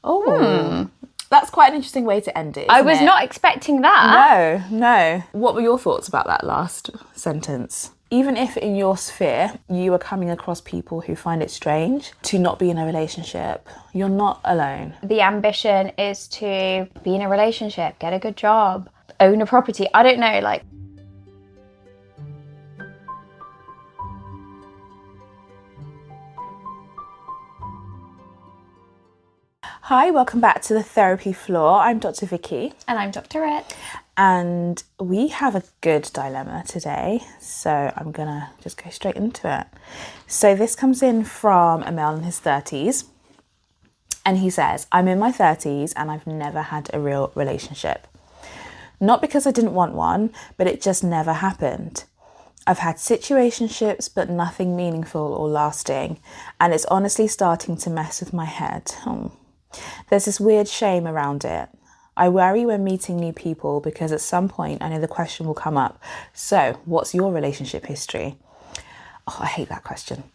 Oh, that's quite an interesting way to end it, isn't I was it? not expecting that. No. What were your thoughts about that last sentence? Even if in your sphere you are coming across people who find it strange to not be in a relationship, you're not alone. The ambition is to be in a relationship, get a good job, own a property. I don't know, like... Hi, welcome back to the therapy floor. I'm Dr. Vicky. And I'm Dr. Rick. And we have a good dilemma today, so I'm gonna just go straight into it. So this comes in from a male in his 30s, and he says, I'm in my 30s and I've never had a real relationship. Not because I didn't want one, but it just never happened. I've had situationships, but nothing meaningful or lasting, and it's honestly starting to mess with my head. There's this weird shame around it. I worry when meeting new people because at some point I know the question will come up. So, what's your relationship history? Oh, I hate that question.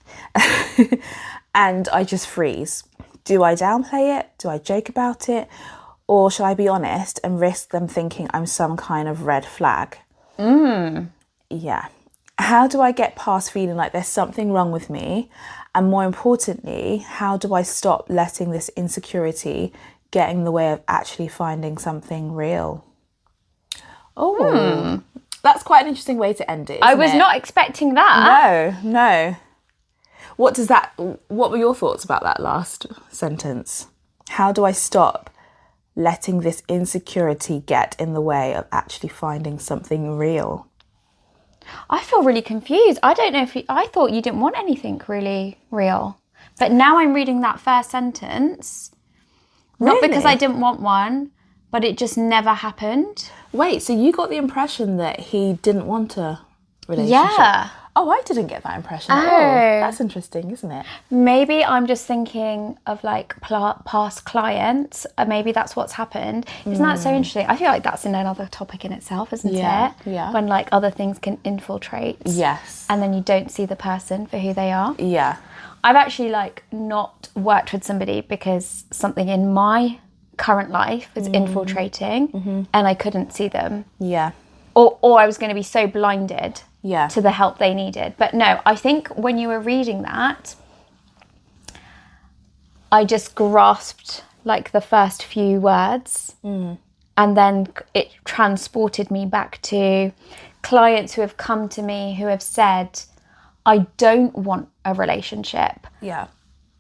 And I just freeze. Do I downplay it? Do I joke about it? Or should I be honest and risk them thinking I'm some kind of red flag? Yeah. How do I get past feeling like there's something wrong with me? And more importantly, how do I stop letting this insecurity get in the way of actually finding something real? Oh, that's quite an interesting way to end it. I was not expecting that. No. What were your thoughts about that last sentence? How do I stop letting this insecurity get in the way of actually finding something real? I feel really confused. I don't know if I thought you didn't want anything really real. But now I'm reading that first sentence. Not because I didn't want one, but it just never happened. Wait, so you got the impression that he didn't want a relationship? Yeah. Oh, I didn't get that impression at all. That's interesting, isn't it? Maybe I'm just thinking of like past clients. Maybe that's what's happened. Isn't that so interesting? I feel like that's another topic in itself, isn't it? Yeah. When like other things can infiltrate. Yes. And then you don't see the person for who they are. Yeah. I've actually like not worked with somebody because something in my current life was infiltrating and I couldn't see them. Yeah. Or I was going to be so blinded to the help they needed. But no, I think when you were reading that, I just grasped like the first few words and then it transported me back to clients who have come to me who have said, I don't want a relationship. Yeah.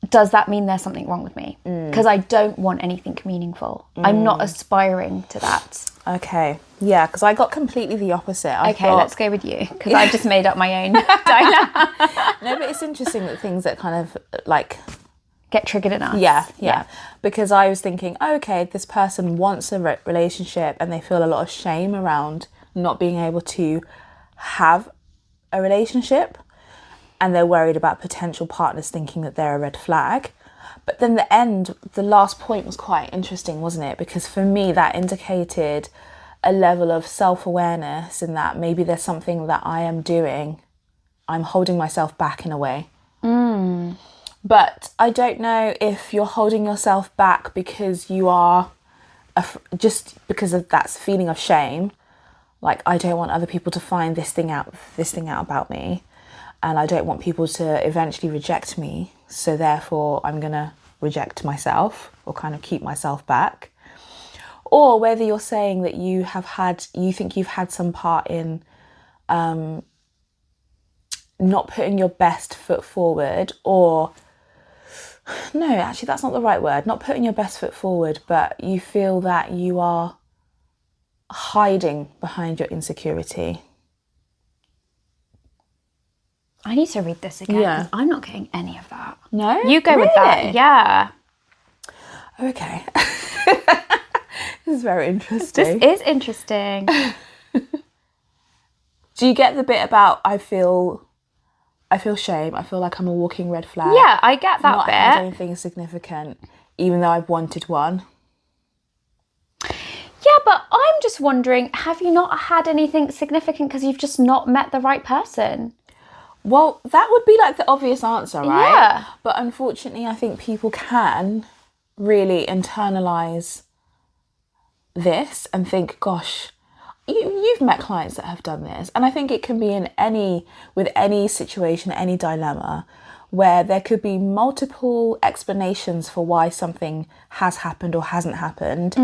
Does that mean there's something wrong with me? Because I don't want anything meaningful. I'm not aspiring to that. Okay. Yeah, because I got completely the opposite. Let's go with you, because I've just made up my own dilemma. No, but it's interesting that things that kind of like... get triggered in us. Yeah. Because I was thinking, okay, this person wants a relationship and they feel a lot of shame around not being able to have a relationship. And they're worried about potential partners thinking that they're a red flag. But then the last point was quite interesting, wasn't it? Because for me, that indicated a level of self-awareness in that maybe there's something that I am doing. I'm holding myself back in a way. But I don't know if you're holding yourself back because you are just because of that feeling of shame. Like, I don't want other people to find this thing out about me. And I don't want people to eventually reject me. So therefore, I'm going to reject myself or kind of keep myself back. Or whether you're saying that you think you've had some part in not putting your best foot forward, or... No, actually, that's not the right word. Not putting your best foot forward, but you feel that you are hiding behind your insecurity. I need to read this again. Yeah. I'm not getting any of that. No? You go with that. Yeah. Okay. This is very interesting. This is interesting. Do you get the bit about I feel shame, I feel like I'm a walking red flag? Yeah, I get that not bit. Had anything significant, even though I've wanted one. Yeah, but I'm just wondering, have you not had anything significant because you've just not met the right person? Well, that would be like the obvious answer, right? Yeah. But unfortunately, I think people can really internalize this and think, gosh, you've met clients that have done this. And I think it can be with any situation, any dilemma, where there could be multiple explanations for why something has happened or hasn't happened,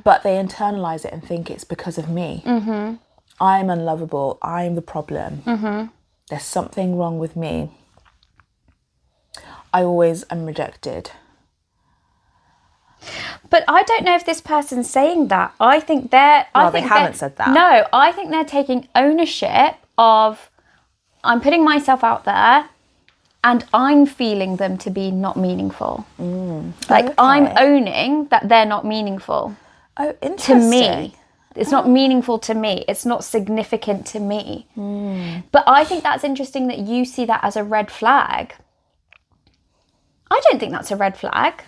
but they internalize it and think it's because of me. I'm unlovable. I'm the problem. There's something wrong with me. I always am rejected. But I don't know if this person's saying that. I think they haven't said that. No, I think they're taking ownership of, I'm putting myself out there and I'm feeling them to be not meaningful. I'm owning that they're not meaningful. Oh, interesting. To me. It's not meaningful to me. It's not significant to me. But I think that's interesting that you see that as a red flag. I don't think that's a red flag.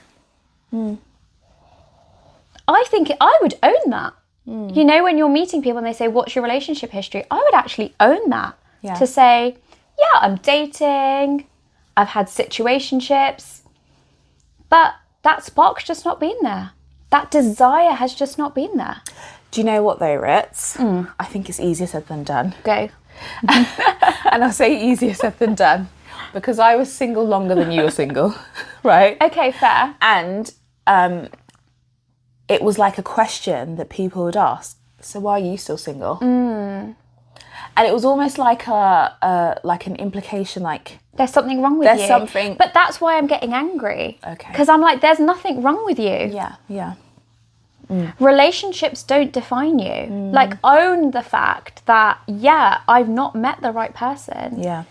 I think I would own that. You know, when you're meeting people and they say, what's your relationship history? I would actually own that. Yeah. To say, yeah, I'm dating, I've had situationships, but that spark's just not been there. That desire has just not been there. Do you know what though, Ritz? I think it's easier said than done. Go. And I'll say easier said than done because I was single longer than you were single, right? Okay, fair. And it was like a question that people would ask. So why are you still single? And it was almost like an implication, like there's something wrong with you. There's something. But that's why I'm getting angry. Okay. Because I'm like, there's nothing wrong with you. Yeah. Relationships don't define you. Like, own the fact that, yeah, I've not met the right person. Yeah.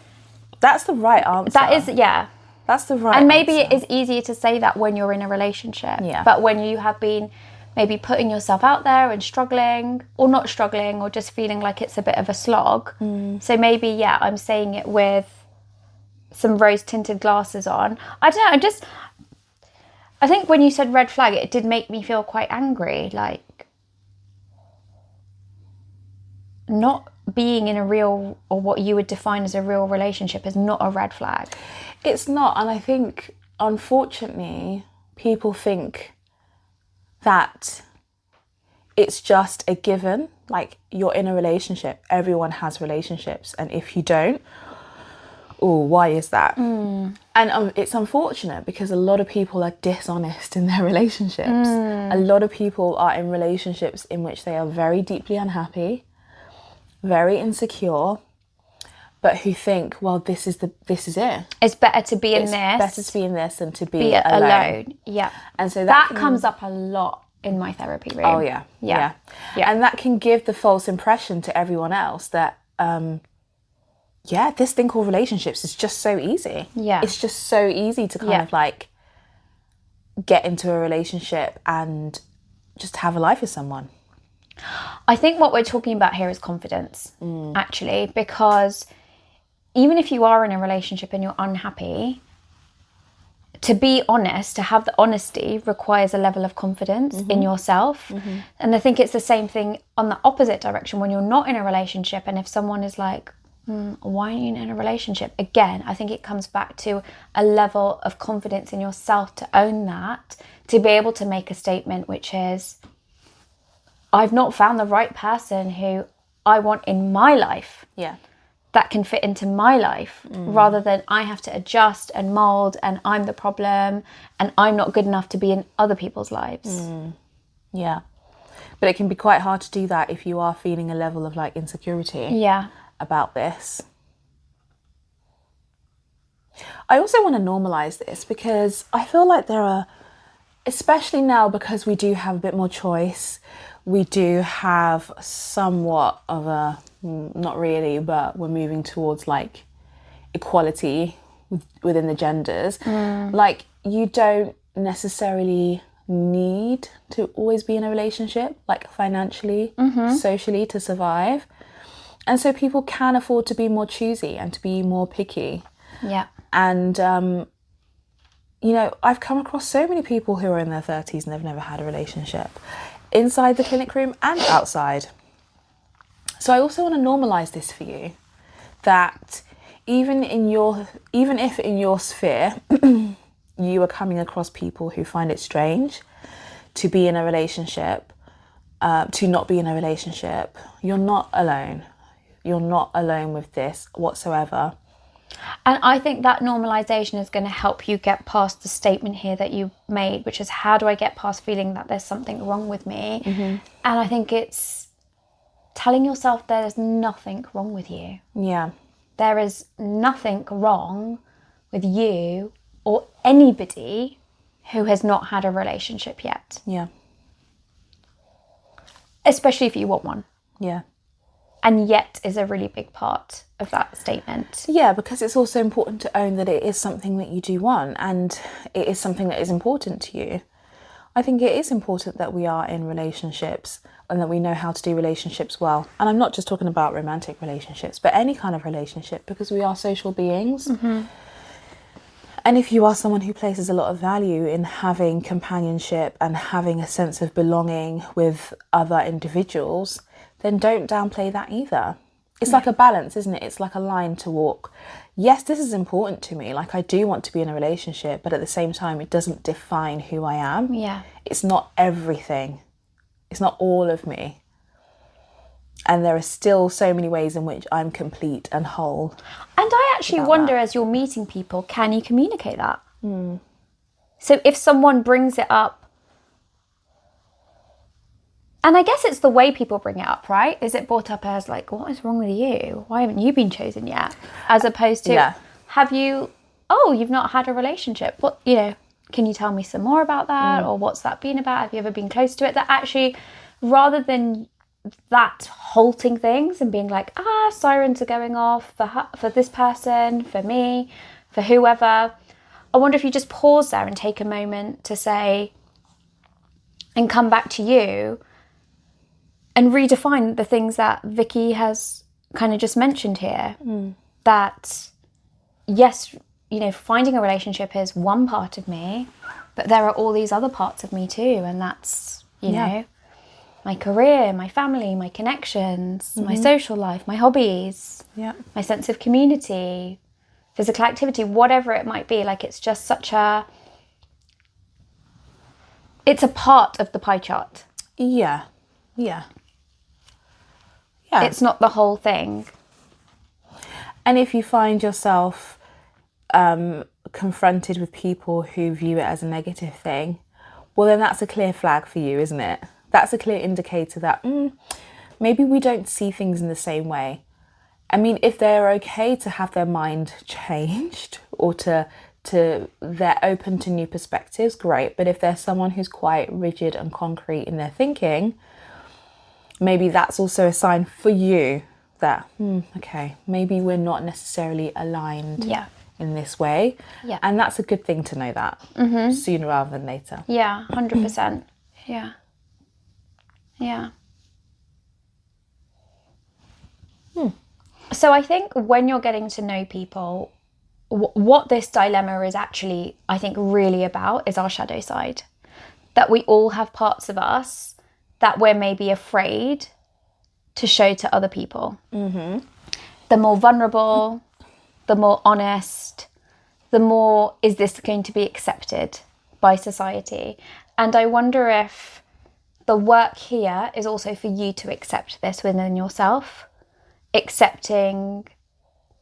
That's the right answer. That is, yeah. That's the right And maybe answer. it is easier to say that when you're in a relationship. Yeah. But when you have been maybe putting yourself out there and struggling, or not struggling, or just feeling like it's a bit of a slog. So maybe, yeah, I'm saying it with some rose-tinted glasses on. I don't know, I think when you said red flag, it did make me feel quite angry. Like, not being in a real, or what you would define as a real relationship, is not a red flag. It's not. And I think, unfortunately, people think that it's just a given. Like, you're in a relationship. Everyone has relationships. And if you don't, why is that? And it's unfortunate because a lot of people are dishonest in their relationships. A lot of people are in relationships in which they are very deeply unhappy, very insecure, but who think, well, this is it. It's better to be in It's this. better to be in this than to be alone. Yeah. And so that comes up a lot in my therapy room. Oh, yeah. And that can give the false impression to everyone else that, this thing called relationships is just so easy. Yeah. It's just so easy to kind of like get into a relationship and just have a life with someone. I think what we're talking about here is confidence, actually, because even if you are in a relationship and you're unhappy, to be honest, to have the honesty requires a level of confidence in yourself. And I think it's the same thing on the opposite direction when you're not in a relationship. And if someone is like, why are you in a relationship? Again, I think it comes back to a level of confidence in yourself to own that, to be able to make a statement which is, I've not found the right person who I want in my life. Yeah. That can fit into my life, rather than I have to adjust and mold and I'm the problem and I'm not good enough to be in other people's lives. Yeah. But it can be quite hard to do that if you are feeling a level of like insecurity about this. I also want to normalize this because I feel like there are, especially now because we do have a bit more choice, we do have somewhat of a, not really, but we're moving towards like equality within the genders. Like, you don't necessarily need to always be in a relationship, like financially, socially, to survive. And so people can afford to be more choosy and to be more picky. Yeah. And, you know, I've come across so many people who are in their 30s and they've never had a relationship, inside the clinic room and outside. So I also want to normalise this for you, that even if in your sphere you are coming across people who find it strange to be in a relationship, to not be in a relationship, you're not alone. You're not alone with this whatsoever. And I think that normalization is going to help you get past the statement here that you made, which is, how do I get past feeling that there's something wrong with me? And I think it's telling yourself there's nothing wrong with you. Yeah. There is nothing wrong with you or anybody who has not had a relationship yet. Yeah. Especially if you want one. Yeah. And yet is a really big part of that statement. Yeah, because it's also important to own that it is something that you do want and it is something that is important to you. I think it is important that we are in relationships and that we know how to do relationships well. And I'm not just talking about romantic relationships, but any kind of relationship, because we are social beings. And if you are someone who places a lot of value in having companionship and having a sense of belonging with other individuals, then don't downplay that either. It's like a balance, isn't it? It's like a line to walk. Yes, this is important to me. Like, I do want to be in a relationship, but at the same time, it doesn't define who I am. Yeah. It's not everything. It's not all of me. And there are still so many ways in which I'm complete and whole. And I actually wonder, as you're meeting people, can you communicate that? So if someone brings it up, and I guess it's the way people bring it up, right? Is it brought up as like, what is wrong with you? Why haven't you been chosen yet? As opposed to, you've not had a relationship. What, can you tell me some more about that? Or what's that been about? Have you ever been close to it? That actually, rather than that halting things and being like, sirens are going off for this person, for me, for whoever. I wonder if you just pause there and take a moment to say, and come back to you and redefine the things that Vicky has kind of just mentioned here. That, yes, finding a relationship is one part of me, but there are all these other parts of me too. And that's, know, my career, my family, my connections, my social life, my hobbies, my sense of community, physical activity, whatever it might be. Like, it's just it's a part of the pie chart. Yeah. It's not the whole thing. And if you find yourself confronted with people who view it as a negative thing, well, then that's a clear flag for you, isn't it? That's a clear indicator that maybe we don't see things in the same way. I mean, if they're okay to have their mind changed or to they're open to new perspectives, great. But if they're someone who's quite rigid and concrete in their thinking, maybe that's also a sign for you that, okay, maybe we're not necessarily aligned in this way. Yeah. And that's a good thing to know that sooner rather than later. Yeah, 100%. Yeah. So I think when you're getting to know people, what this dilemma is actually, I think, really about is our shadow side. That we all have parts of us that we're maybe afraid to show to other people. The more vulnerable, the more honest, the more is this going to be accepted by society. And I wonder if the work here is also for you to accept this within yourself, accepting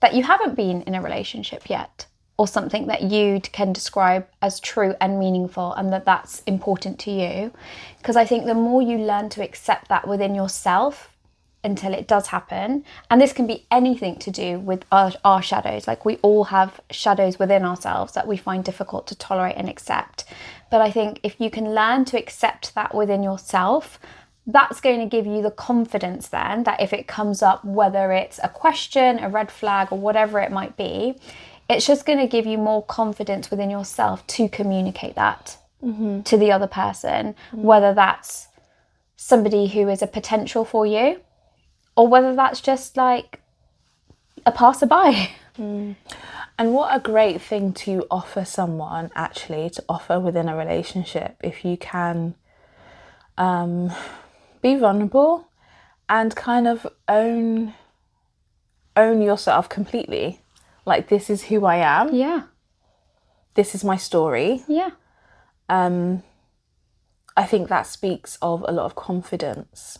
that you haven't been in a relationship yet, or something that you can describe as true and meaningful, and that that's important to you. Because I think the more you learn to accept that within yourself until it does happen, and this can be anything to do with our shadows, like we all have shadows within ourselves that we find difficult to tolerate and accept. But I think if you can learn to accept that within yourself, that's going to give you the confidence then that if it comes up, whether it's a question, a red flag, or whatever it might be, it's just going to give you more confidence within yourself to communicate that to the other person, whether that's somebody who is a potential for you, or whether that's just like a passerby. And what a great thing to offer someone, actually, to offer within a relationship, if you can be vulnerable and kind of own yourself completely. Like, this is who I am. Yeah. this is my story. Yeah. I think that speaks of a lot of confidence.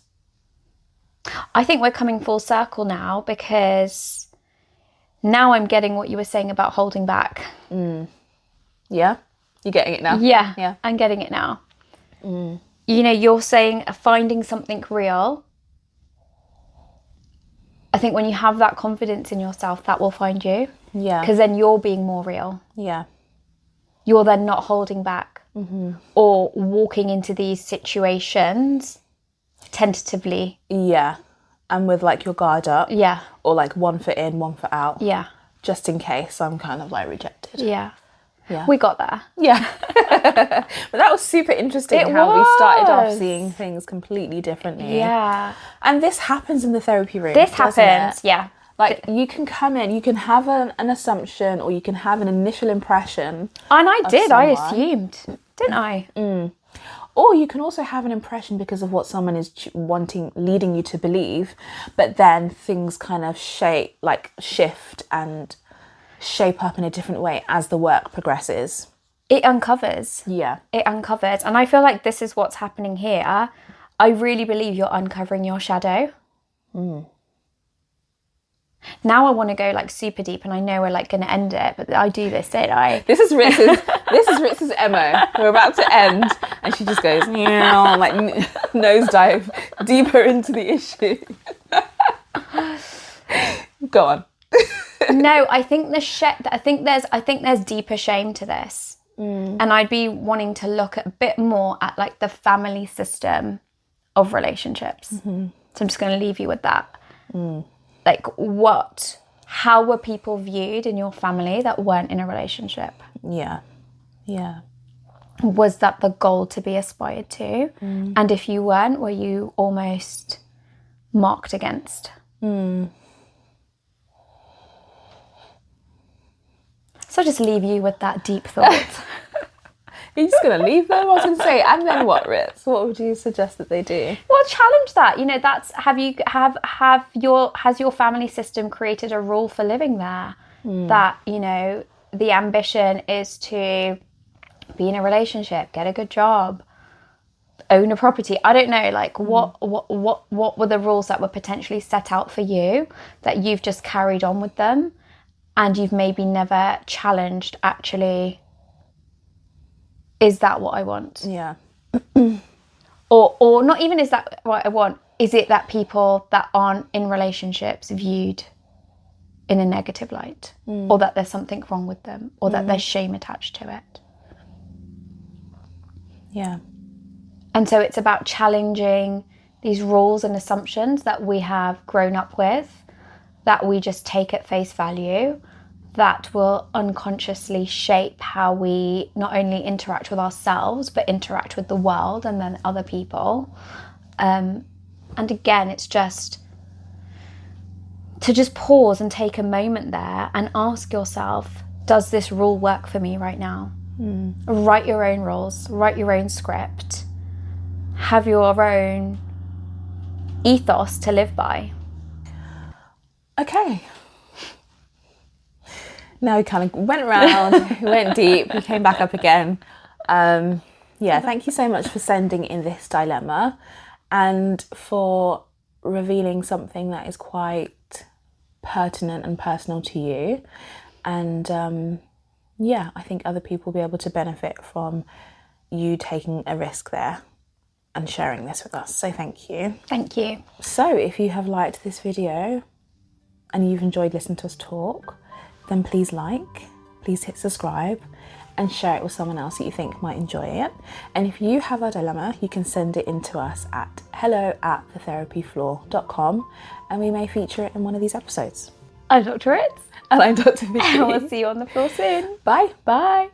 I think we're coming full circle now, because now I'm getting what you were saying about holding back. Yeah? You're getting it now? Yeah. I'm getting it now. You know, you're saying finding something real. I think when you have that confidence in yourself, that will find you. Yeah. Because then you're being more real. Yeah. You're then not holding back or walking into these situations tentatively. Yeah. And with like your guard up. Yeah. Or like one foot in, one foot out. Yeah. Just in case I'm kind of like rejected. Yeah. Yeah. We got there. Yeah. But that was super interesting how we started off seeing things completely differently. Yeah. And this happens in the therapy room. This doesn't happens. it? Yeah. Like you can come in, you can have an assumption, or you can have an initial impression. And I did. someone. I assumed, didn't I? Or you can also have an impression because of what someone is leading you to believe, but then things kind of shift and shape up in a different way as the work progresses. It uncovers. Yeah. It uncovers. And I feel like this is what's happening here. I really believe you're uncovering your shadow. Now I want to go like super deep, and I know we're like going to end it, but I do this, don't I? This is Ritz's MO. We're about to end, and she just goes, like nosedive deeper into the issue. Go on. No, I think there's deeper shame to this, and I'd be wanting to look a bit more at like the family system of relationships. So I'm just going to leave you with that. Like how were people viewed in your family that weren't in a relationship? Yeah. Yeah. Was that the goal to be aspired to? And if you weren't, were you almost marked against? So I'll just leave you with that deep thought. You're just going to leave them? I was going to say, and then what, Ritz? What would you suggest that they do? Well, challenge that. You know, that's has your family system created a rule for living there? That, you know, the ambition is to be in a relationship, get a good job, own a property. I don't know, like what were the rules that were potentially set out for you that you've just carried on with them, and you've maybe never challenged, actually, is that what I want? Yeah. Or not even is that what I want, is it that people that aren't in relationships viewed in a negative light, or that there's something wrong with them, or that there's shame attached to it? Yeah. And so it's about challenging these rules and assumptions that we have grown up with, that we just take at face value, that will unconsciously shape how we not only interact with ourselves, but interact with the world and then other people. And again, it's just to just pause and take a moment there and ask yourself, does this rule work for me right now? Write your own rules, write your own script, have your own ethos to live by. Okay. Now we kind of went round, we went deep, we came back up again. Thank you so much for sending in this dilemma and for revealing something that is quite pertinent and personal to you. And I think other people will be able to benefit from you taking a risk there and sharing this with us. So thank you. Thank you. So if you have liked this video and you've enjoyed listening to us talk, then please hit subscribe and share it with someone else that you think might enjoy it. And if you have a dilemma, you can send it in to us at hello@thetherapyfloor.com and we may feature it in one of these episodes. I'm Dr. Ritz. And I'm Dr. Vicky. And we'll see you on the floor soon. Bye. Bye.